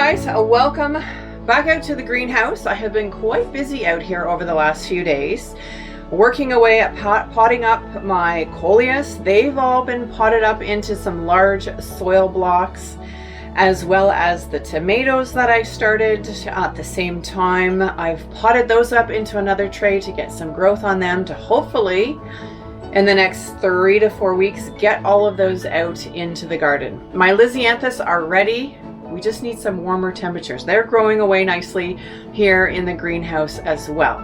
guys, welcome back out to the greenhouse. I have been quite busy out here over the last few days, working away at potting up my Goliaths. They've all been potted up into some large soil blocks, as well as the tomatoes that I started at the same time. I've potted those up into another tray to get some growth on them, to hopefully in the next 3 to 4 weeks get all of those out into the garden. My Lisianthus are ready. We just need some warmer temperatures. They're growing away nicely here in the greenhouse as well.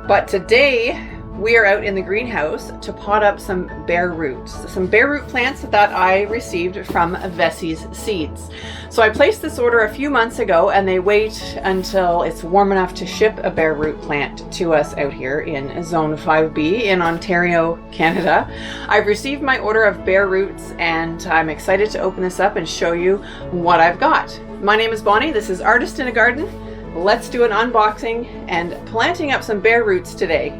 But today we are out in the greenhouse to pot up some bare roots, some bare root plants that I received from Vesey's seeds. So I placed this order a few months ago, and they wait until it's warm enough to ship a bare root plant to us out here in Zone 5B in Ontario, Canada. I've received my order of bare roots, and I'm excited to open this up and show you what I've got. My name is Bonnie. This is Artist in a Garden. Let's do an unboxing and planting up some bare roots today.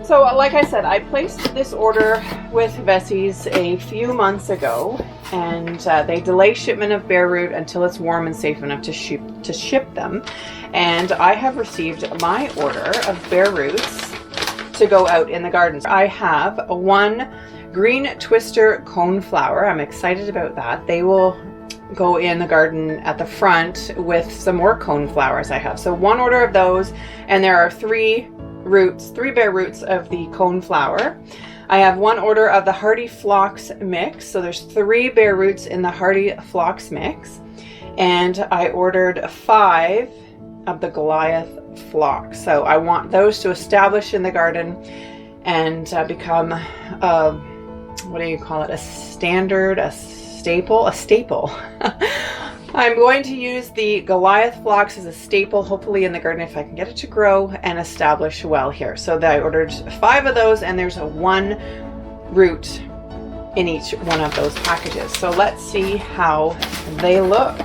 So like I said, I placed this order with Vesey's a few months ago, and they delay shipment of bare root until it's warm and safe enough to ship them. And I have received my order of bare roots to go out in the garden. I have one green twister coneflower. I'm excited about that. They will go in the garden at the front with some more coneflowers I have. So one order of those, and there are three bare roots of the coneflower. I have one order of the hardy phlox mix. So there's 3 bare roots in the hardy phlox mix. And I ordered 5 of the Goliath phlox. So I want those to establish in the garden and become what do you call it? A standard, a staple. I'm going to use the Goliath phlox as a staple, hopefully in the garden, if I can get it to grow and establish well here. So I ordered 5 of those, and there's 1 root in each one of those packages. So let's see how they look.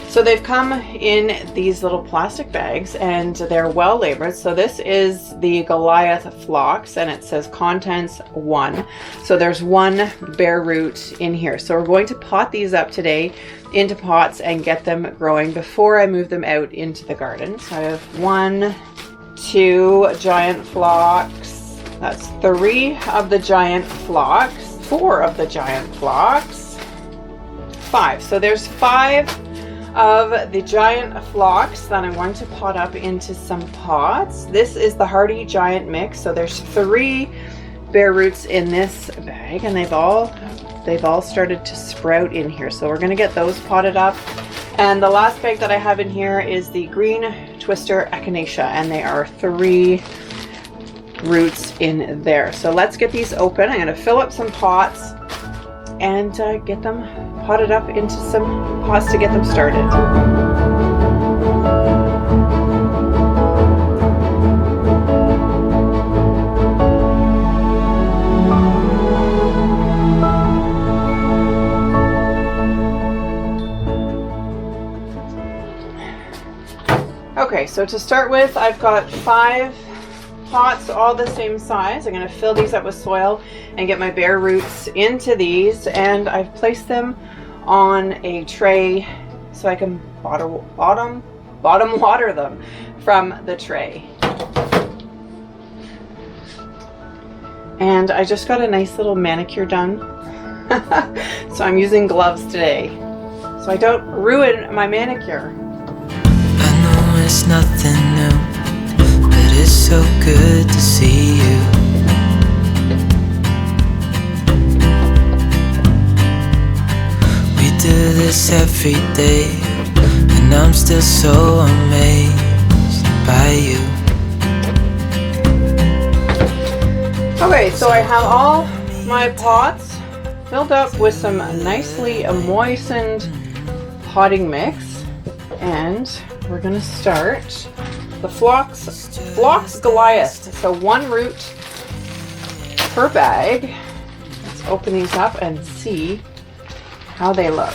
So they've come in these little plastic bags, and they're well labeled. So this is the Goliath phlox, and it says contents 1. So there's 1 bare root in here. So we're going to pot these up today into pots and get them growing before I move them out into the garden. So I have 1, 2 giant phlox. That's 3 of the giant phlox, 4 of the giant phlox, 5. So there's 5 of the giant phlox that I'm going to pot up into some pots. This is the hardy giant mix. So there's 3 bare roots in this bag, and they've all started to sprout in here. So we're going to get those potted up. And the last bag that I have in here is the green twister echinacea, and they are 3 roots in there. So let's get these open. I'm going to fill up some pots and get them potted up into some pots to get them started. Okay, so to start with, I've got 5 pots, all the same size. I'm going to fill these up with soil and get my bare roots into these, and I've placed them on a tray so I can bottom water them from the tray. And I just got a nice little manicure done. So I'm using gloves today so I don't ruin my manicure. I know it's nothing new, but it's so good to see you. We do this every day, and I'm still so amazed by you. Okay, so I have all my pots filled up with some nicely moistened potting mix, and we're going to start the phlox Goliath. So 1 root per bag. Let's open these up and see how they look.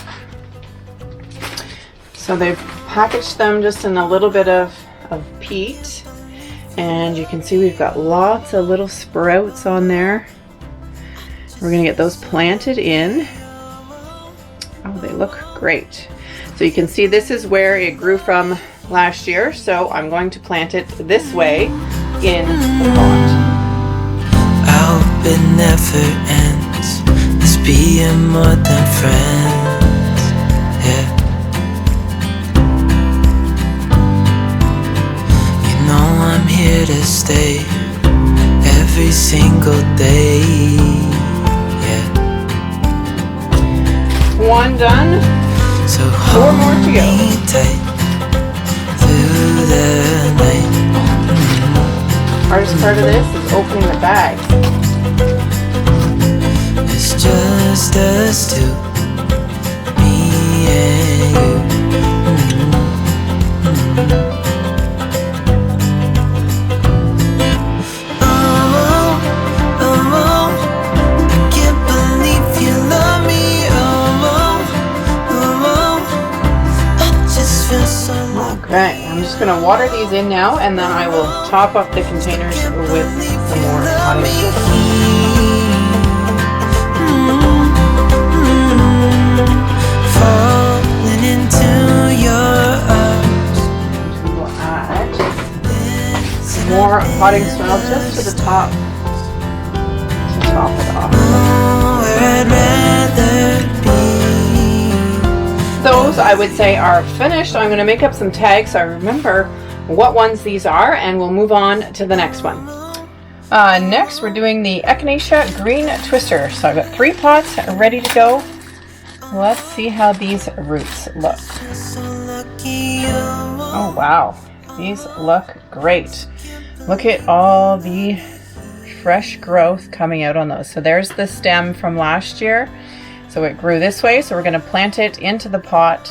So they've packaged them just in a little bit of peat, and you can see we've got lots of little sprouts on there. We're going to get those planted in. Oh, they look great. So you can see this is where it grew from last year. So I'm going to plant it this way in the pot. I hope it never ends. Let's be more than friends. Yeah. You know I'm here to stay every single day. Yeah. One done. So 4 more to go. Tight through the night. Hardest part of this is opening the bag. It's just us two, me and you. Oh, oh, oh, I can't believe you love me. Okay, I'm just going to water these in now, and then I will top up the containers with some more potting soil. Falling into your arms. We'll add some more potting soil just to the top to top it off. Where I'd rather be. Those, I would say, are finished. I'm going to make up some tags so I remember what ones these are, and we'll move on to the next one. Next, we're doing the IKEA Green Twister. So I've got 3 pots ready to go. Let's see how these roots look. Oh wow, these look great. Look at all the fresh growth coming out on those. So there's the stem from last year. So it grew this way, so we're going to plant it into the pot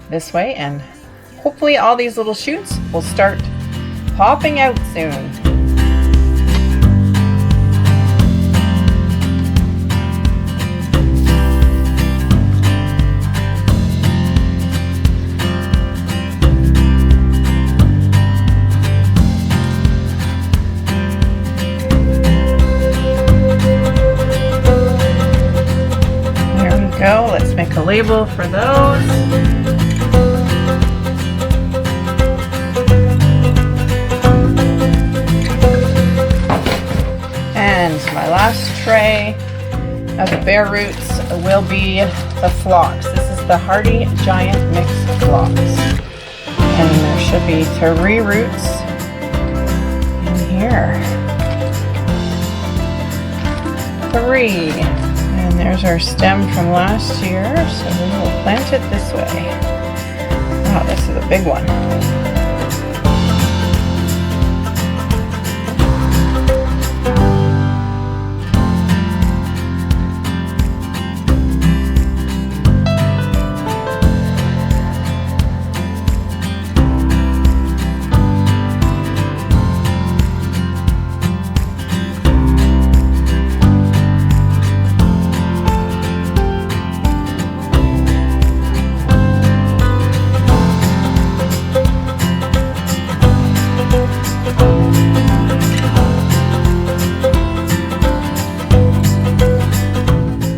this way, and hopefully all these little shoots will start popping out soon. Go. Let's make a label for those. And my last tray of the bare roots will be the phlox. This is the Hardy Giant Mix Phlox. And there should be 3 roots in here. 3. And there's our stem from last year, so we will plant it this way. Wow, this is a big one.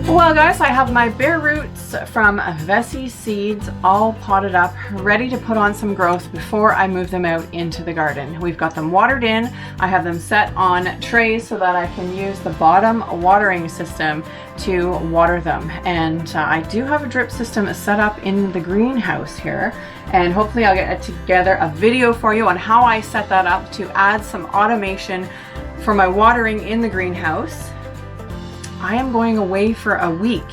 Well guys, I have my bare roots from Vesey seeds all potted up, ready to put on some growth before I move them out into the garden. We've got them watered in. I have them set on trays so that I can use the bottom watering system to water them. And I do have a drip system set up in the greenhouse here, and hopefully I'll get together a video for you on how I set that up to add some automation for my watering in the greenhouse. I am going away for a week,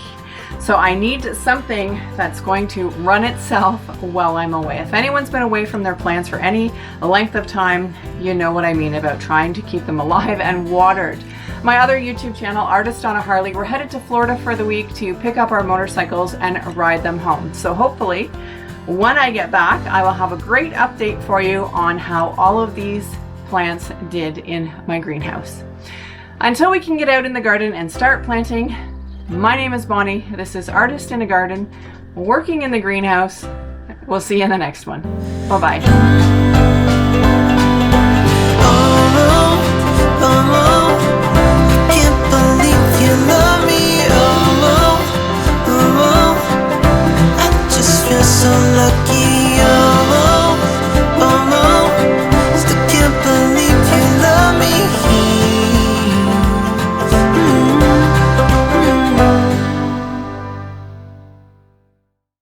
so I need something that's going to run itself while I'm away. If anyone's been away from their plants for any length of time, you know what I mean about trying to keep them alive and watered. My other YouTube channel, Artist on a Harley, we're headed to Florida for the week to pick up our motorcycles and ride them home. So hopefully, when I get back, I will have a great update for you on how all of these plants did in my greenhouse. Until we can get out in the garden and start planting, my name is Bonnie. This is Artist in a Garden, working in the greenhouse. We'll see you in the next one. Bye-bye. I just feel so lucky